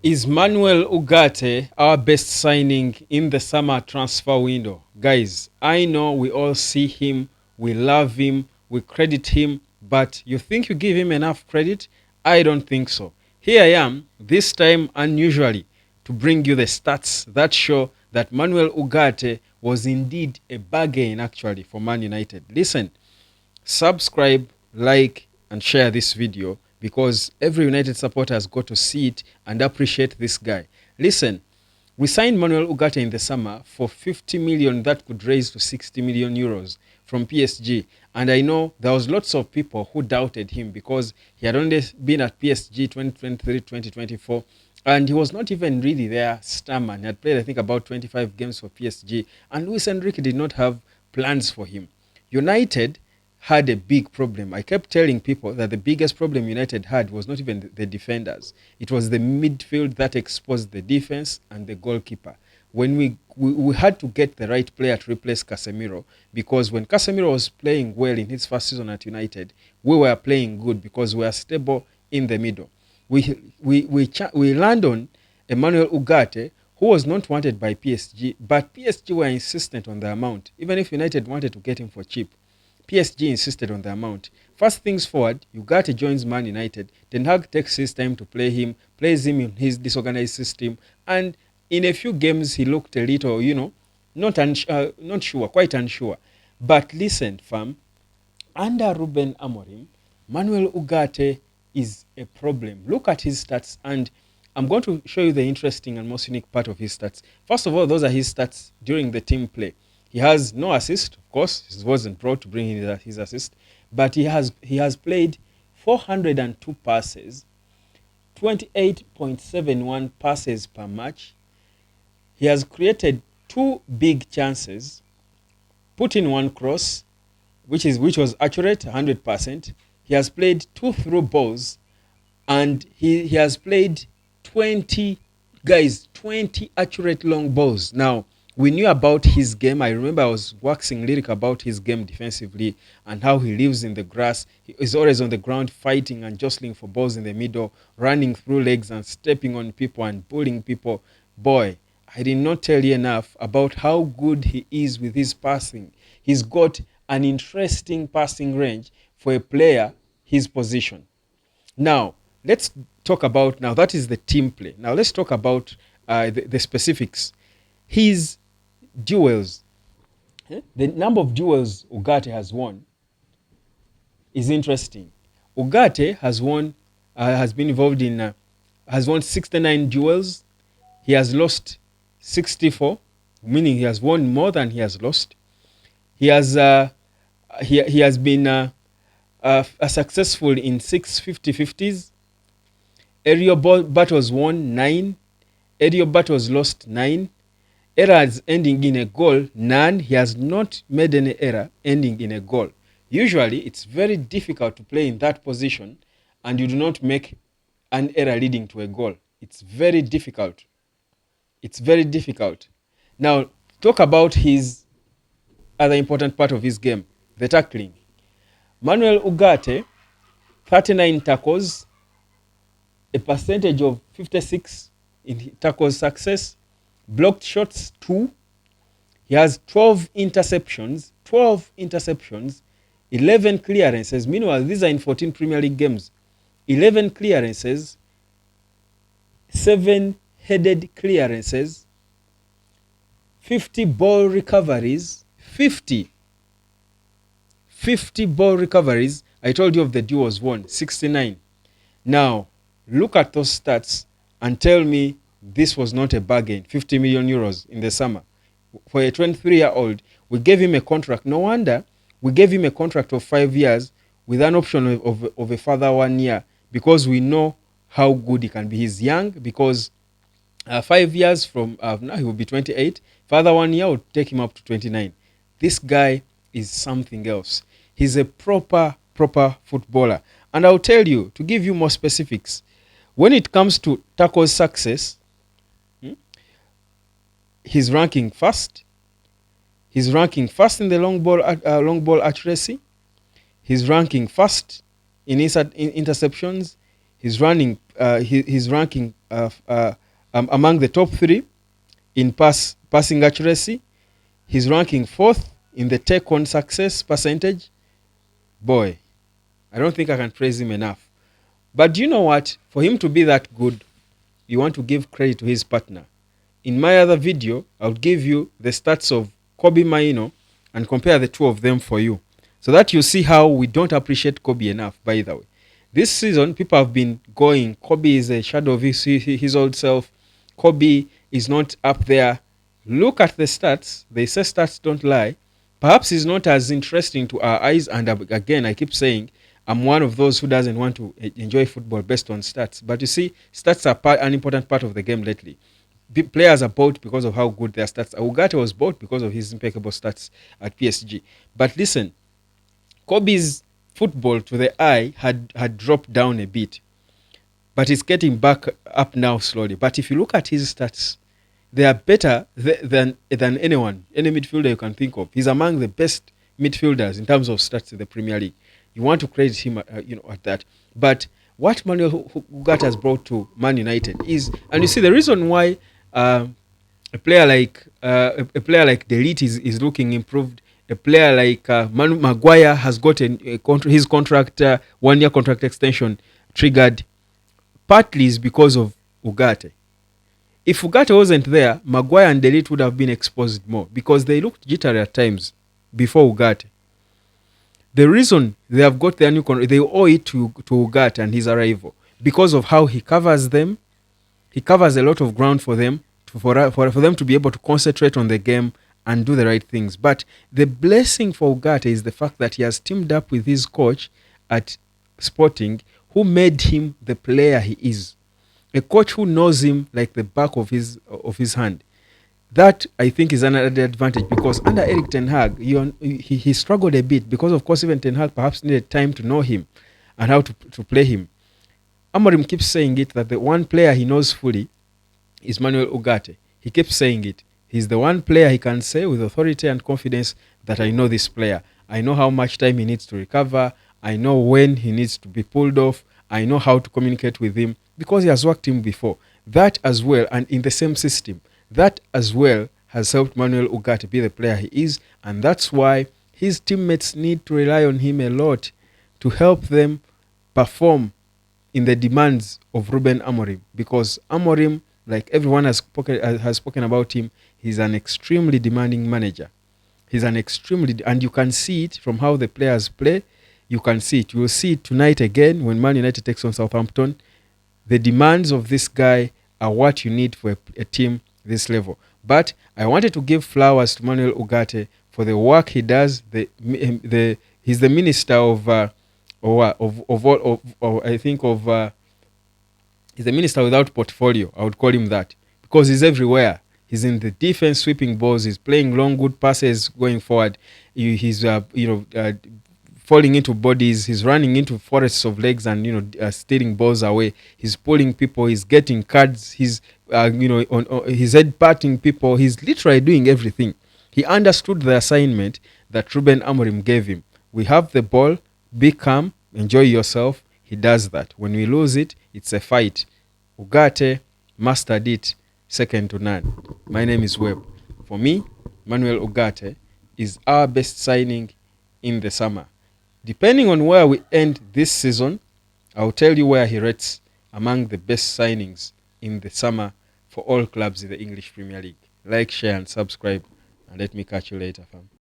Is Manuel Ugarte our best signing in the summer transfer window? Guys, I know we all see him, we love him, we credit him, but you think you give him enough credit? I don't think so. Here I am, this time unusually, to bring you the stats that show that Manuel Ugarte was indeed a bargain actually for Man United. Listen, subscribe, like, and share this video because every United supporter has got to see it and appreciate this guy. Listen, we signed Manuel Ugarte in the summer for 50 million that could raise to 60 million euros from PSG. And I know there was lots of people who doubted him because he had only been at PSG 2023-2024 and he was not even really their star man. He had played, I think, about 25 games for PSG and Luis Enrique did not have plans for him. United had a big problem. I kept telling people that the biggest problem United had was not even the defenders. It was the midfield that exposed the defense and the goalkeeper. When we had to get the right player to replace Casemiro because when Casemiro was playing well in his first season at United, we were playing good because we were stable in the middle. We land on Emmanuel Ugarte, who was not wanted by PSG, but PSG were insistent on the amount, even if United wanted to get him for cheap. PSG insisted on the amount. First things forward, Ugarte joins Man United. Ten Hag takes his time to play him, plays him in his disorganized system, and in a few games he looked a little, not sure, quite unsure. But listen, fam, under Ruben Amorim, Manuel Ugarte is a problem. Look at his stats, and I'm going to show you the interesting and most unique part of his stats. First of all, those are his stats during the team play. He has no assist, of course. He wasn't brought to bring in his assist, but he has played 402 passes, 28.71 passes per match. He has created two big chances, put in one cross, which was accurate 100%. He has played two through balls, and he has played 20 accurate long balls. Now, we knew about his game. I remember I was waxing lyric about his game defensively and how he lives in the grass. He is always on the ground fighting and jostling for balls in the middle, running through legs and stepping on people and bullying people. Boy, I did not tell you enough about how good he is with his passing. He's got an interesting passing range for a player his position. Now, let's talk about, now that is the team play. Now let's talk about the specifics. His duels, the number of duels Ugarte has won is interesting. Ugarte has been involved in, has won 69 duels. He has lost 64, meaning he has won more than he has lost. He has been successful in 6 50-50s. Aerial battles won 9. Aerial battles lost 9. Errors ending in a goal, none. He has not made any error ending in a goal. Usually, it's very difficult to play in that position and you do not make an error leading to a goal. It's very difficult. It's very difficult. Now, talk about his other important part of his game, the tackling. Manuel Ugarte, 39 tackles, a percentage of 56 in tackles success, blocked shots 2. He has 12 interceptions, 11 clearances. Meanwhile, these are in 14 Premier League games. 11 clearances, 7 headed clearances, 50 ball recoveries, 50 ball recoveries. I told you of the duos won, 69. Now, look at those stats and tell me this was not a bargain. 50 million euros in the summer. For a 23-year-old, we gave him a contract. No wonder we gave him a contract of 5 years with an option of a further 1 year because we know how good he can be. He's young because 5 years from now he will be 28. Further 1 year will take him up to 29. This guy is something else. He's a proper footballer. And I'll tell you, to give you more specifics, when it comes to tackle success, he's ranking first. He's ranking first in the long ball accuracy. He's ranking first in interceptions. He's ranking among the top three in passing accuracy. He's ranking fourth in the take on success percentage. Boy, I don't think I can praise him enough. But do you know what? For him to be that good, you want to give credit to his partner. In my other video, I'll give you the stats of Kobe Maino and compare the two of them for you, so that you see how we don't appreciate Kobe enough, by the way. This season, people have been going, Kobe is a shadow of his old self. Kobe is not up there. Look at the stats. They say stats don't lie. Perhaps he's not as interesting to our eyes. And again, I keep saying, I'm one of those who doesn't want to enjoy football based on stats. But you see, stats are an important part of the game lately. Players are bought because of how good their stats are. Ugarte was bought because of his impeccable stats at PSG. But listen, Kobe's football to the eye had dropped down a bit, but it's getting back up now slowly. But if you look at his stats, they are better than anyone, any midfielder you can think of. He's among the best midfielders in terms of stats in the Premier League. You want to credit him, at that. But what Manuel Ugarte has brought to Man United is, and you see the reason why a player like Delete is looking improved. A player like Maguire has gotten his contract 1 year contract extension triggered. Partly is because of Ugarte. If Ugarte wasn't there, Maguire and Delete would have been exposed more because they looked jittery at times before Ugarte. The reason they have got their new contract, they owe it to Ugarte and his arrival because of how he covers them. He covers a lot of ground for them, for them to be able to concentrate on the game and do the right things. But the blessing for Ugarte is the fact that he has teamed up with his coach at Sporting, who made him the player he is. A coach who knows him like the back of his hand. That, I think, is another advantage because under Eric Ten Hag, he struggled a bit because, of course, even Ten Hag perhaps needed time to know him and how to play him. Amorim keeps saying it that the one player he knows fully is Manuel Ugarte. He keeps saying it. He's the one player he can say with authority and confidence that I know this player. I know how much time he needs to recover. I know when he needs to be pulled off. I know how to communicate with him because he has worked him before. That as well, and in the same system, that as well has helped Manuel Ugarte be the player he is, and that's why his teammates need to rely on him a lot to help them perform in the demands of Ruben Amorim, because Amorim, like everyone has spoken about him, he's an extremely demanding manager. He's an and you can see it from how the players play. You can see it. You will see it tonight again when Man United takes on Southampton. The demands of this guy are what you need for a team this level. But I wanted to give flowers to Manuel Ugarte for the work he does. He's the minister of he's the minister without portfolio. I would call him that because he's everywhere. He's in the defense, sweeping balls. He's playing long, good passes going forward. He's falling into bodies. He's running into forests of legs and stealing balls away. He's pulling people. He's getting cards. He's his head patting people. He's literally doing everything. He understood the assignment that Ruben Amorim gave him. We have the ball. Be calm. Enjoy yourself. He does that. When we lose it, it's a fight. Ugarte mastered it, second to none. My name is Webb. For me, Manuel Ugarte is our best signing in the summer. Depending on where we end this season, I'll tell you where he rates among the best signings in the summer for all clubs in the English Premier League. Like, share, and subscribe, and let me catch you later, fam.